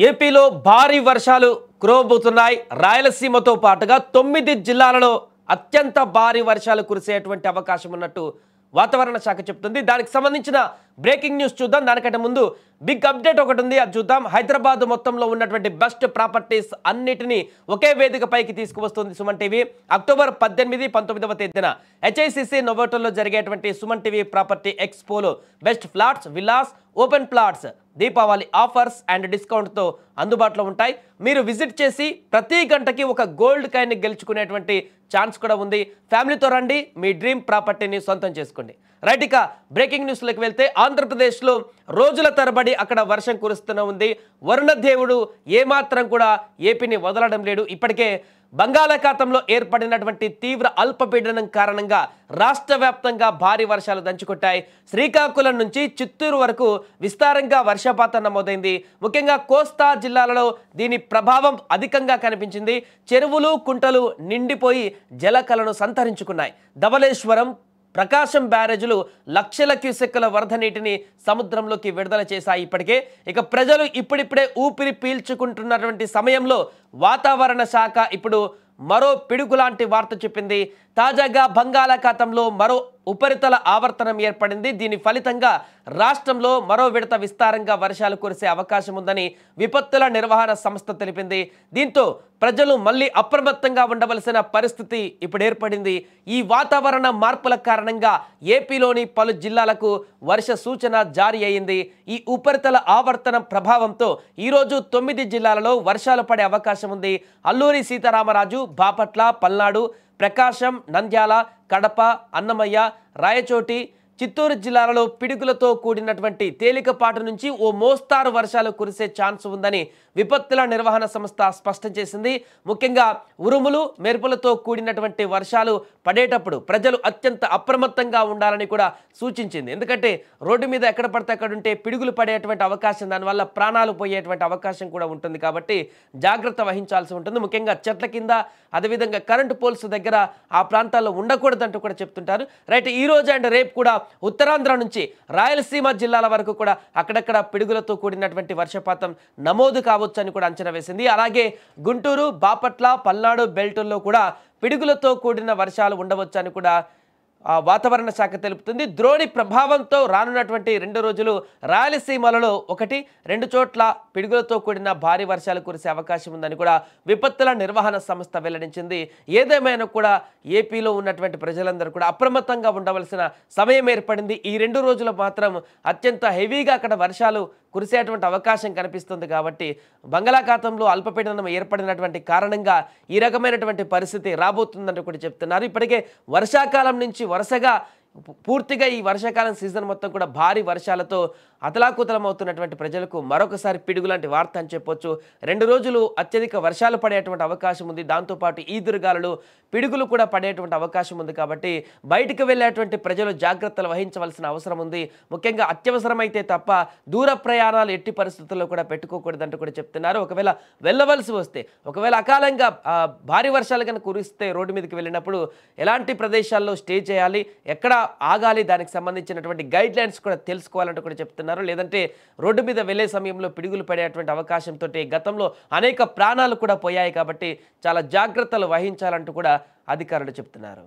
ఏపీలో భారీ వర్షాలు కురవబోతున్నాయి. రాయలసీమతో పాటుగా 9 జిల్లాలలో అత్యంత భారీ వర్షాలు కురిసేటువంటి అవకాశం ఉన్నట్టు వాతావరణ శాఖ చెప్తుంది. దానికి సంబంధించిన బ్రేకింగ్ న్యూస్ చూద్దాం. దానికంటే ముందు బిగ్ అప్డేట్ ఒకటి ఉంది, అది చూద్దాం. హైదరాబాద్ మొత్తంలో ఉన్నటువంటి బెస్ట్ ప్రాపర్టీస్ అన్నిటినీ ఒకే వేదిక పైకి తీసుకువస్తుంది సుమన్ టీవీ. అక్టోబర్ 18, 19వ తేదీన హెచ్ఐసిసి నోవోటల్లో జరిగేటువంటి సుమన్ టీవీ ప్రాపర్టీ ఎక్స్పోలో best flats, villas, open plots Deepavali offers and డిస్కౌంట్తో అందుబాటులో ఉంటాయి. మీరు విజిట్ చేసి ప్రతి గంటకి ఒక గోల్డ్ కాయిన్ గెలుచుకునేటువంటి ఛాన్స్ కూడా ఉంది. ఫ్యామిలీతో రండి, మీ డ్రీమ్ ప్రాపర్టీని సొంతం చేసుకోండి. రైట్, ఇక బ్రేకింగ్ న్యూస్లోకి వెళ్తే ఆంధ్రప్రదేశ్లో రోజుల తరబడి అక్కడ వర్షం కురుస్తూనే ఉంది. వరుణ దేవుడు ఏమాత్రం కూడా ఏపీని వదలడం లేడు. ఇప్పటికే బంగాళాఖాతంలో ఏర్పడినటువంటి తీవ్ర అల్పపీడనం కారణంగా రాష్ట్ర వ్యాప్తంగా భారీ వర్షాలు దంచుకొట్టాయి. శ్రీకాకుళం నుంచి చిత్తూరు వరకు విస్తారంగా వర్షపాతం నమోదైంది. ముఖ్యంగా కోస్తా జిల్లాలలో దీని ప్రభావం అధికంగా కనిపించింది. చెరువులు, కుంటలు నిండిపోయి జలకలను సంతరించుకున్నాయి. ధవళేశ్వరం, ప్రకాశం బ్యారేజీలు లక్షల క్యూసెక్కుల వరద నీటిని సముద్రంలోకి విడుదల చేశాయి. ఇక ప్రజలు ఇప్పుడిప్పుడే ఊపిరి పీల్చుకుంటున్నటువంటి సమయంలో వాతావరణ శాఖ ఇప్పుడు మరో పిడుగులాంటి వార్త చెప్పింది. తాజాగా బంగాళాఖాతంలో మరో ఉపరితల ఆవర్తనం ఏర్పడింది. దీని ఫలితంగా రాష్ట్రంలో మరో విడత విస్తారంగా వర్షాలు కురిసే అవకాశం ఉందని విపత్తుల నిర్వహణ సంస్థ తెలిపింది. దీంతో ప్రజలు మళ్ళీ అప్రమత్తంగా ఉండవలసిన పరిస్థితి ఇప్పుడు ఏర్పడింది. ఈ వాతావరణ మార్పుల కారణంగా ఏపీలోని పలు జిల్లాలకు వర్ష సూచన జారీ అయింది. ఈ ఉపరితల ఆవర్తనం ప్రభావంతో ఈరోజు 9 జిల్లాలలో వర్షాలు పడే అవకాశం ఉంది. అల్లూరి సీతారామరాజు, బాపట్ల, పల్నాడు, ప్రకాశం, నంద్యాల, కడప, అన్నమయ్య, రాయచోటి, చిత్తూరు జిల్లాలలో పిడుగులతో కూడినటువంటి తేలికపాటి నుంచి ఓ మోస్తారు వర్షాలు కురిసే ఛాన్స్ ఉందని విపత్తుల నిర్వహణ సంస్థ స్పష్టం చేసింది. ముఖ్యంగా ఉరుములు, మెరుపులతో కూడినటువంటి వర్షాలు పడేటప్పుడు ప్రజలు అత్యంత అప్రమత్తంగా ఉండాలని కూడా సూచించింది. ఎందుకంటే రోడ్డు మీద ఎక్కడ పడితే అక్కడ ఉంటే పిడుగులు పడేటువంటి అవకాశం, దానివల్ల ప్రాణాలు పోయేటువంటి అవకాశం కూడా ఉంటుంది. కాబట్టి జాగ్రత్త వహించాల్సి ఉంటుంది. ముఖ్యంగా చెట్ల కింద, అదేవిధంగా కరెంటు పోల్స్ దగ్గర ఆ ప్రాంతాల్లో ఉండకూడదంటూ కూడా చెప్తుంటారు. రైట్, ఈ రోజు అండ్ రేపు కూడా ఉత్తరాంధ్ర నుంచి రాయలసీమ జిల్లాల వరకు కూడా అక్కడక్కడ పిడుగులతో కూడినటువంటి వర్షపాతం నమోదు కావచ్చు అని కూడా అంచనా వేసింది. అలాగే గుంటూరు, బాపట్ల, పల్నాడు బెల్టుల్లో కూడా పిడుగులతో కూడిన వర్షాలు ఉండవచ్చు అని కూడా వాతావరణ శాఖ తెలుపుతుంది. ద్రోణి ప్రభావంతో రానున్నటువంటి 2 రోజులు రాయలసీమలలో 1-2 చోట్ల పిడుగులతో కూడిన భారీ వర్షాలు కురిసే అవకాశం ఉందని కూడా విపత్తుల నిర్వహణ సంస్థ వెల్లడించింది. ఏదేమైనా కూడా ఏపీలో ఉన్నటువంటి ప్రజలందరూ కూడా అప్రమత్తంగా ఉండవలసిన సమయం ఏర్పడింది. ఈ 2 రోజులు మాత్రం అత్యంత హెవీగా అక్కడ వర్షాలు కురిసేటువంటి అవకాశం కనిపిస్తుంది. కాబట్టి బంగాళాఖాతంలో అల్పపీడనం ఏర్పడినటువంటి కారణంగా ఈ రకమైనటువంటి పరిస్థితి రాబోతుందని కూడా చెప్తున్నారు. ఇప్పటికే వర్షాకాలం నుంచి వరుసగా పూర్తిగా ఈ వర్షాకాలం సీజన్ మొత్తం కూడా భారీ వర్షాలతో అతలాకుతలం అవుతున్నటువంటి ప్రజలకు మరొకసారి పిడుగులాంటి వార్త అని చెప్పొచ్చు. 2 రోజులు అత్యధిక వర్షాలు పడేటువంటి అవకాశం ఉంది. దాంతోపాటు ఈదురుగాలులు, పిడుగులు కూడా పడేటువంటి అవకాశం ఉంది. కాబట్టి బయటకు వెళ్ళేటువంటి ప్రజలు జాగ్రత్తలు వహించవలసిన అవసరం ఉంది. ముఖ్యంగా అత్యవసరమైతే తప్ప దూర ప్రయాణాలు ఎట్టి పరిస్థితుల్లో కూడా పెట్టుకోకూడదంటూ కూడా చెప్తున్నారు. ఒకవేళ వెళ్ళవలసి వస్తే, ఒకవేళ అకాలంగా భారీ వర్షాలు కనుక కురిస్తే రోడ్డు మీదకి వెళ్ళినప్పుడు ఎలాంటి ప్రదేశాల్లో స్టే చేయాలి, ఎక్కడ ఆగాలి, దానికి సంబంధించినటువంటి గైడ్ లైన్స్ కూడా తెలుసుకోవాలంటూ కూడా చెప్తున్నారు. లేదంటే రోడ్డు మీద వెళ్లే సమయంలో పిడుగులు పడేటువంటి అవకాశంతో గతంలో అనేక ప్రాణాలు కూడా పోయాయి. కాబట్టి చాలా జాగ్రత్తలు వహించాలంటూ కూడా అధికారులు చెప్తున్నారు.